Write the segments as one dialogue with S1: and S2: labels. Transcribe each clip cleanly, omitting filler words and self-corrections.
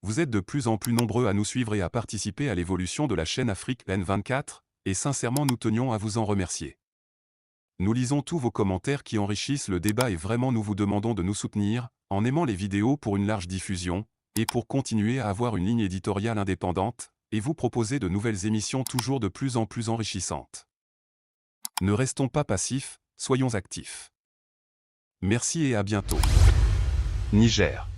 S1: Vous êtes de plus en plus nombreux à nous suivre et à participer à l'évolution de la chaîne Afrique N24, et sincèrement nous tenions à vous en remercier. Nous lisons tous vos commentaires qui enrichissent le débat et vraiment nous vous demandons de nous soutenir, en aimant les vidéos pour une large diffusion, et pour continuer à avoir une ligne éditoriale indépendante, et vous proposer de nouvelles émissions toujours de plus en plus enrichissantes. Ne restons pas passifs, soyons actifs. Merci et à bientôt. Niger.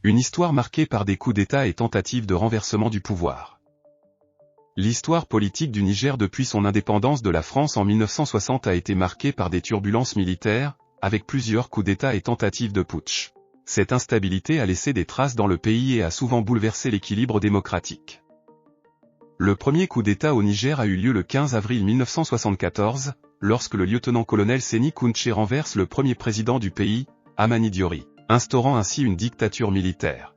S1: Une histoire marquée par des coups d'État et tentatives de renversement du pouvoir. L'histoire politique du Niger depuis son indépendance de la France en 1960 a été marquée par des turbulences militaires, avec plusieurs coups d'État et tentatives de putsch. Cette instabilité a laissé des traces dans le pays et a souvent bouleversé l'équilibre démocratique. Le premier coup d'État au Niger a eu lieu le 15 avril 1974, lorsque le lieutenant-colonel Séni Kountché renverse le premier président du pays, Hamani Diori, instaurant ainsi une dictature militaire.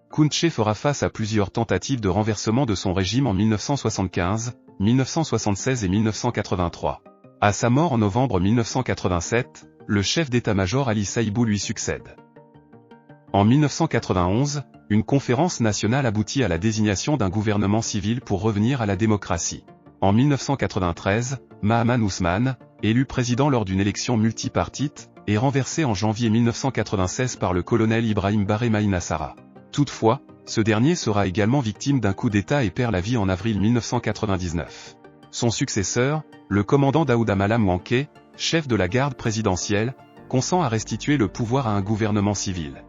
S1: Kountché fera face à plusieurs tentatives de renversement de son régime en 1975, 1976 et 1983. À sa mort en novembre 1987, le chef d'état-major Ali Saïbou lui succède. En 1991, une conférence nationale aboutit à la désignation d'un gouvernement civil pour revenir à la démocratie. En 1993, Mahaman Ousmane, élu président lors d'une élection multipartite, est renversé en janvier 1996 par le colonel Ibrahim Baré Maïnassara. Toutefois, ce dernier sera également victime d'un coup d'État et perd la vie en avril 1999. Son successeur, le commandant Daouda Malam Wanké, chef de la garde présidentielle, consent à restituer le pouvoir à un gouvernement civil.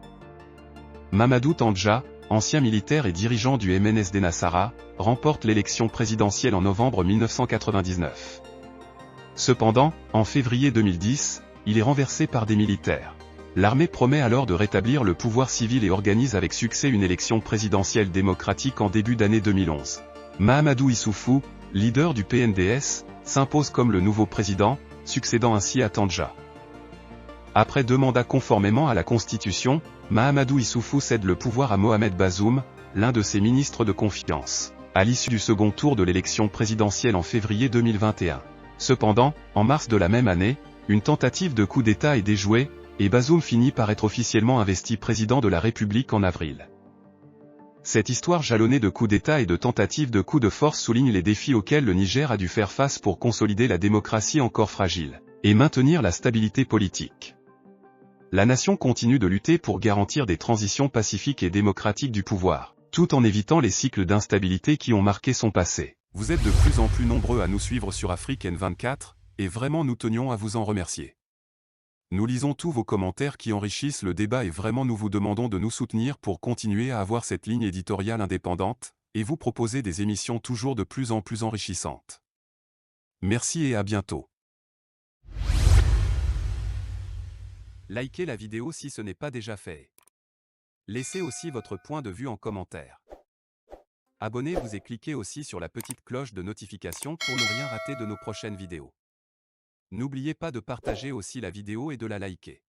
S1: Mamadou Tandja, ancien militaire et dirigeant du MNSD Nassara, remporte l'élection présidentielle en novembre 1999. Cependant, en février 2010, il est renversé par des militaires. L'armée promet alors de rétablir le pouvoir civil et organise avec succès une élection présidentielle démocratique en début d'année 2011. Mahamadou Issoufou, leader du PNDS, s'impose comme le nouveau président, succédant ainsi à Tandja. Après 2 mandats conformément à la Constitution, Mahamadou Issoufou cède le pouvoir à Mohamed Bazoum, l'un de ses ministres de confiance, à l'issue du second tour de l'élection présidentielle en février 2021. Cependant, en mars de la même année, une tentative de coup d'État est déjouée, et Bazoum finit par être officiellement investi président de la République en avril. Cette histoire jalonnée de coups d'État et de tentatives de coups de force souligne les défis auxquels le Niger a dû faire face pour consolider la démocratie encore fragile, et maintenir la stabilité politique. La nation continue de lutter pour garantir des transitions pacifiques et démocratiques du pouvoir, tout en évitant les cycles d'instabilité qui ont marqué son passé. Vous êtes de plus en plus nombreux à nous suivre sur Afrique N24, et vraiment nous tenions à vous en remercier. Nous lisons tous vos commentaires qui enrichissent le débat et vraiment nous vous demandons de nous soutenir pour continuer à avoir cette ligne éditoriale indépendante, et vous proposer des émissions toujours de plus en plus enrichissantes. Merci et à bientôt. Likez la vidéo si ce n'est pas déjà fait. Laissez aussi votre point de vue en commentaire. Abonnez-vous et cliquez aussi sur la petite cloche de notification pour ne rien rater de nos prochaines vidéos. N'oubliez pas de partager aussi la vidéo et de la liker.